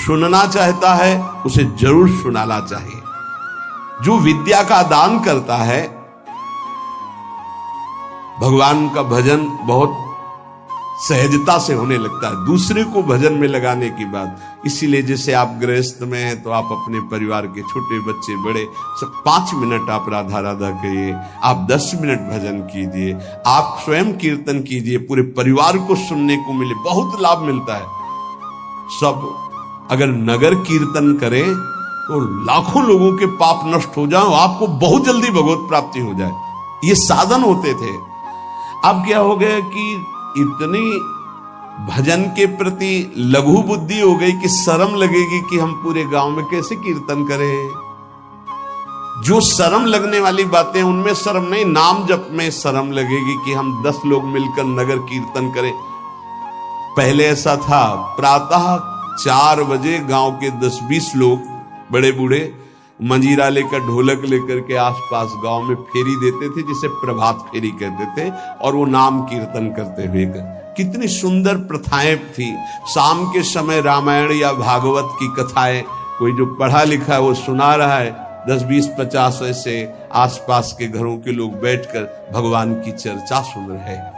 सुनना चाहता है उसे जरूर सुनाना चाहिए। जो विद्या का दान करता है, भगवान का भजन बहुत सहजता से होने लगता है, दूसरे को भजन में लगाने की बात। इसीलिए जैसे आप गृहस्थ में हैं तो आप अपने परिवार के छोटे बच्चे बड़े सब 5 मिनट आप राधा राधा कहिए, आप 10 मिनट भजन कीजिए, आप स्वयं कीर्तन कीजिए, पूरे परिवार को सुनने को मिले, बहुत लाभ मिलता है। सब अगर नगर कीर्तन करें तो लाखों लोगों के पाप नष्ट हो जाए, आपको बहुत जल्दी भगवत प्राप्ति हो जाए। ये साधन होते थे। अब क्या हो गया कि इतनी भजन के प्रति लघु बुद्धि हो गई कि शर्म लगेगी कि हम पूरे गांव में कैसे कीर्तन करें। जो शर्म लगने वाली बातें उनमें शर्म नहीं, नाम जप में शर्म लगेगी कि हम 10 लोग मिलकर नगर कीर्तन करें। पहले ऐसा था, प्रातः 4 बजे गांव के 10-20 लोग बड़े बूढ़े मंजीरा लेकर ढोलक लेकर के आसपास गांव में फेरी देते थे, जिसे प्रभात फेरी कहते थे, और वो नाम कीर्तन करते हुए कितनी सुंदर प्रथाएं थी। शाम के समय रामायण या भागवत की कथाएं कोई जो पढ़ा लिखा है वो सुना रहा है, 10, 20, 50 ऐसे आसपास के घरों के लोग बैठकर भगवान की चर्चा सुन रहे हैं।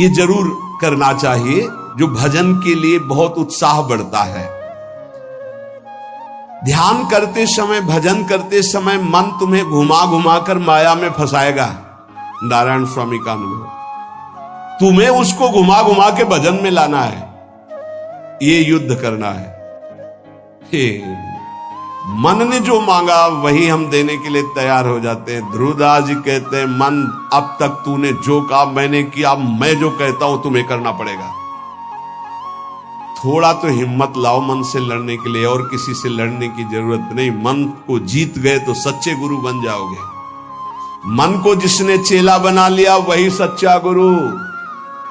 ये जरूर करना चाहिए, जो भजन के लिए बहुत उत्साह बढ़ता है। ध्यान करते समय, भजन करते समय मन तुम्हें घुमा घुमा कर माया में फंसाएगा। नारायण स्वामी का अनुभव, तुम्हें उसको घुमा घुमा के भजन में लाना है, ये युद्ध करना है। मन ने जो मांगा वही हम देने के लिए तैयार हो जाते हैं। ध्रुवदास जी कहते हैं, मन अब तक तूने जो कहा मैंने किया, मैं जो कहता हूं तुम्हें करना पड़ेगा। थोड़ा तो हिम्मत लाओ मन से लड़ने के लिए, और किसी से लड़ने की जरूरत नहीं। मन को जीत गए तो सच्चे गुरु बन जाओगे। मन को जिसने चेला बना लिया वही सच्चा गुरु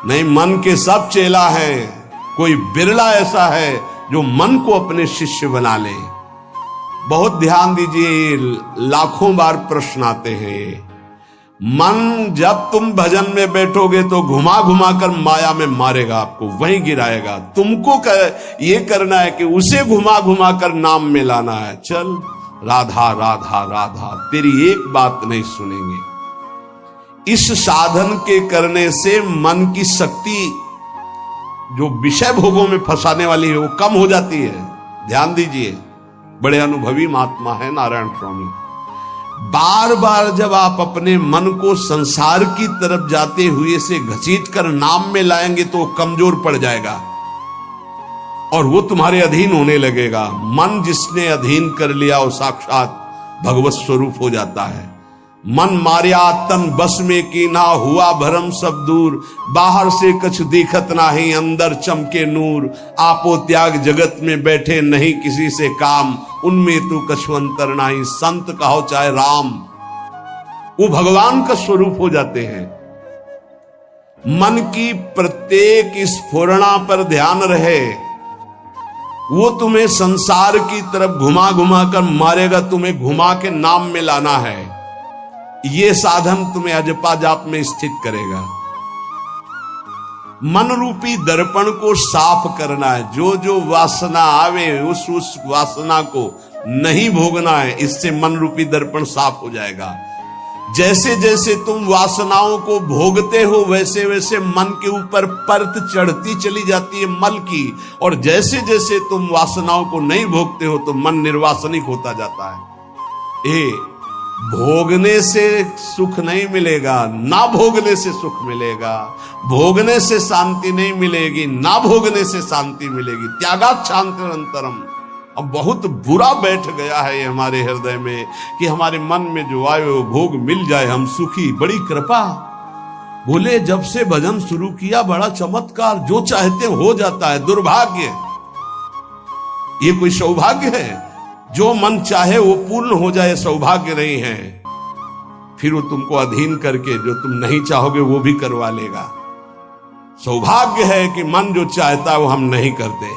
नहीं। मन के सब चेला हैं, कोई बिरला ऐसा है जो मन को अपने शिष्य बना ले। बहुत ध्यान दीजिए, लाखों बार प्रश्न आते हैं। मन जब तुम भजन में बैठोगे तो घुमा घुमा कर माया में मारेगा, आपको वहीं गिराएगा। तुमको ये करना है कि उसे घुमा घुमा कर नाम में लाना है। चल राधा राधा राधा, तेरी एक बात नहीं सुनेंगे। इस साधन के करने से मन की शक्ति जो विषय भोगों में फंसाने वाली है वो कम हो जाती है। ध्यान दीजिए, बड़े अनुभवी महात्मा है नारायण स्वामी। बार बार जब आप अपने मन को संसार की तरफ जाते हुए से घसीट कर नाम में लाएंगे तो वो कमजोर पड़ जाएगा और वो तुम्हारे अधीन होने लगेगा। मन जिसने अधीन कर लिया वो साक्षात भगवत स्वरूप हो जाता है। मन मारिया तन बस में की ना, हुआ भरम सब दूर। बाहर से कछ दिखत नाही, अंदर चमके नूर। आपो त्याग जगत में बैठे नहीं किसी से काम, उनमें तू कछुअंतर नाही, संत कहो चाहे राम। वो भगवान का स्वरूप हो जाते हैं। मन की प्रत्येक स्फुरणा पर ध्यान रहे, वो तुम्हें संसार की तरफ घुमा घुमा कर मारेगा, तुम्हें घुमा के नाम में लाना है। ये साधन तुम्हें अजपा जाप में स्थित करेगा। मन रूपी दर्पण को साफ करना है। जो जो वासना आवे उस वासना को नहीं भोगना है, इससे मन रूपी दर्पण साफ हो जाएगा। जैसे जैसे तुम वासनाओं को भोगते हो वैसे वैसे मन के ऊपर परत चढ़ती चली जाती है मल की, और जैसे जैसे तुम वासनाओं को नहीं भोगते हो तो मन निर्वासनिक होता जाता है। भोगने से सुख नहीं मिलेगा, ना भोगने से सुख मिलेगा। भोगने से शांति नहीं मिलेगी, ना भोगने से शांति मिलेगी। त्यागात् शांतिरंतरम। अब बहुत बुरा बैठ गया है ये हमारे हृदय में कि हमारे मन में जो आए वो भोग मिल जाए, हम सुखी। बड़ी कृपा। बोले जब से भजन शुरू किया बड़ा चमत्कार, जो चाहते हो जाता है। दुर्भाग्य, ये कोई सौभाग्य है? जो मन चाहे वो पूर्ण हो जाए सौभाग्य नहीं है। फिर वो तुमको अधीन करके जो तुम नहीं चाहोगे वो भी करवा लेगा। सौभाग्य है कि मन जो चाहता है वो हम नहीं करते।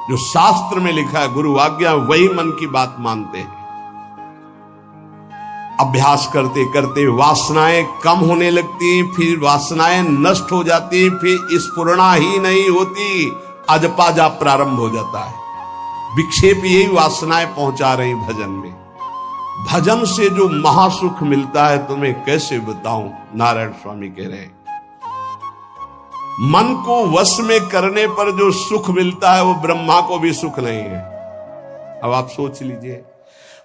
जो शास्त्र में लिखा है गुरु आज्ञा, वही मन की बात मानते हैं। अभ्यास करते करते वासनाएं कम होने लगती, फिर वासनाएं नष्ट हो जाती, फिर स्फुरणा ही नहीं होती। अजपा जाप प्रारंभ हो जाता है। विक्षेप यही वासनाएं पहुंचा रही भजन में। भजन से जो महासुख मिलता है तुम्हें कैसे बताऊं, नारायण स्वामी कह रहे हैं। मन को वश में करने पर जो सुख मिलता है वो ब्रह्मा को भी सुख नहीं है। अब आप सोच लीजिए,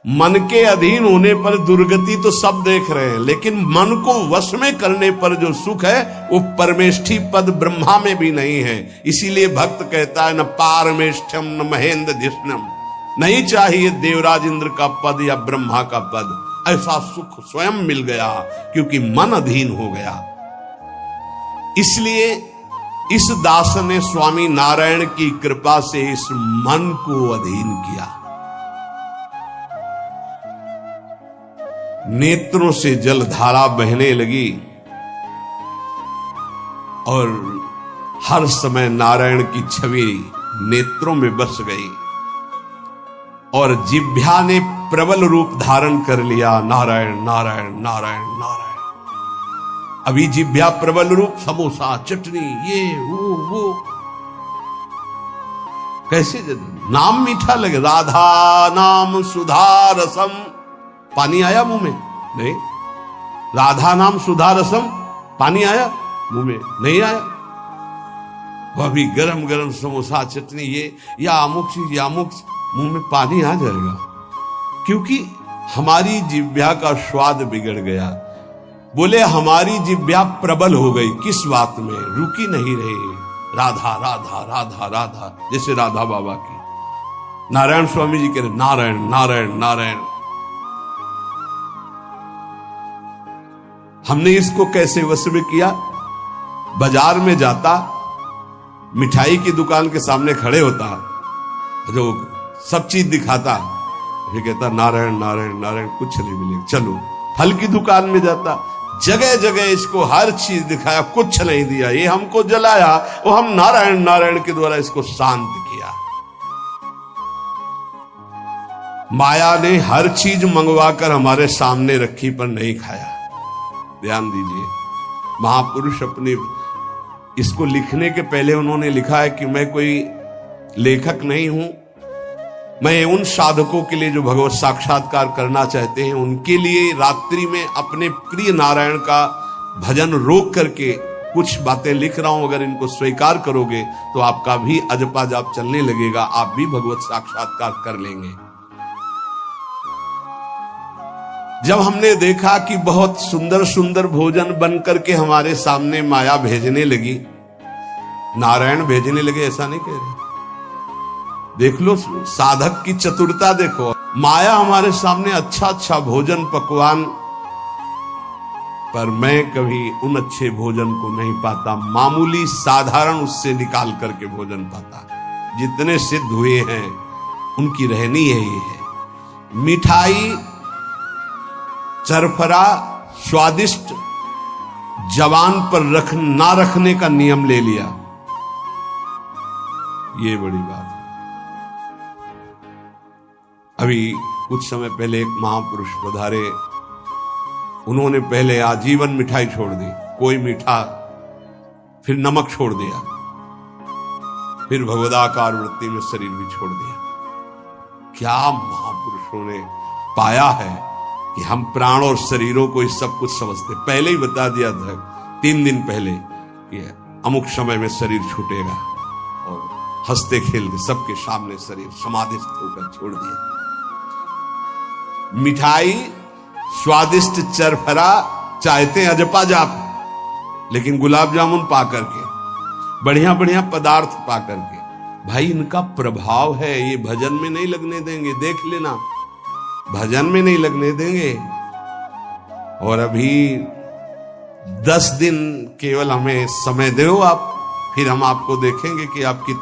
मन के अधीन होने पर दुर्गति तो सब देख रहे हैं, लेकिन मन को वश में करने पर जो सुख है वो परमेष्ठी पद ब्रह्मा में भी नहीं है। इसीलिए भक्त कहता है, न पारमेष्ठम न महेंद्र धिष्णम, नहीं चाहिए देवराज इंद्र का पद या ब्रह्मा का पद। ऐसा सुख स्वयं मिल गया क्योंकि मन अधीन हो गया। इसलिए इस दास ने स्वामी नारायण की कृपा से इस मन को अधीन किया। नेत्रों से जलधारा बहने लगी और हर समय नारायण की छवि नेत्रों में बस गई और जिह्वा ने प्रबल रूप धारण कर लिया। नारायण नारायण नारायण नारायण। अभी जिह्वा प्रबल रूप, समोसा चटनी ये वो कैसे नाम मीठा लगे। राधा नाम सुधा रसम, पानी आया मुंह में? नहीं। राधा नाम सुधा रसम, पानी आया मुंह में? नहीं आया। वह भी गरम गरम समोसा चटनी ये या अमुक चीज या अमुक, मुंह में पानी आ जाएगा क्योंकि हमारी जिह्वा का स्वाद बिगड़ गया। बोले हमारी जिह्वा प्रबल हो गई। किस बात में? रुकी नहीं रही। राधा राधा राधा राधा, जैसे राधा बाबा की। नारायण स्वामी जी कह रहे नारायण नारायण नारायण। हमने इसको कैसे वश में किया? बाजार में जाता, मिठाई की दुकान के सामने खड़े होता, जो सब चीज दिखाता, फिर कहता नारायण नारायण नारायण, कुछ नहीं मिलेगा। चलो फल की दुकान में जाता, जगह जगह इसको हर चीज दिखाया, कुछ नहीं दिया। ये हमको जलाया, वो हम नारायण नारायण के द्वारा इसको शांत किया। माया ने हर चीज मंगवाकर हमारे सामने रखी पर नहीं खाया। ध्यान दीजिए, महापुरुष अपने इसको लिखने के पहले उन्होंने लिखा है कि मैं कोई लेखक नहीं हूं, मैं उन साधकों के लिए जो भगवत साक्षात्कार करना चाहते हैं उनके लिए रात्रि में अपने प्रिय नारायण का भजन रोक करके कुछ बातें लिख रहा हूं। अगर इनको स्वीकार करोगे तो आपका भी अजपा जाप चलने लगेगा, आप भी भगवत साक्षात्कार कर लेंगे। जब हमने देखा कि बहुत सुंदर सुंदर भोजन बन करके हमारे सामने माया भेजने लगी, नारायण भेजने लगे, ऐसा नहीं कह रहे, देख लो साधक की चतुरता देखो। माया हमारे सामने अच्छा अच्छा भोजन पकवान, पर मैं कभी उन अच्छे भोजन को नहीं पाता, मामूली साधारण उससे निकाल करके भोजन पाता। जितने सिद्ध हुए हैं उनकी रहनी यही है। मिठाई चरफरा स्वादिष्ट जवान पर ना रखने का नियम ले लिया, ये बड़ी बात है। अभी कुछ समय पहले एक महापुरुष पधारे, उन्होंने पहले आजीवन मिठाई छोड़ दी, कोई मीठा, फिर नमक छोड़ दिया, फिर भगवदाकार वृत्ति में शरीर भी छोड़ दिया। क्या महापुरुषों ने पाया है कि हम प्राण और शरीरों को इस सब कुछ समझते। पहले ही बता दिया था 3 दिन पहले कि अमुक समय में शरीर छूटेगा, और हंसते खेलते सबके सामने शरीर समाधिस्थ होकर छोड़ दिया। मिठाई स्वादिष्ट चरफरा चाहते हैं अजपा जाप, लेकिन गुलाब जामुन पा करके, बढ़िया बढ़िया पदार्थ पा करके, भाई इनका प्रभाव है, ये भजन में नहीं लगने देंगे। देख लेना, भजन में नहीं लगने देंगे। और अभी 10 दिन केवल हमें समय दो आप, फिर हम आपको देखेंगे कि आपकी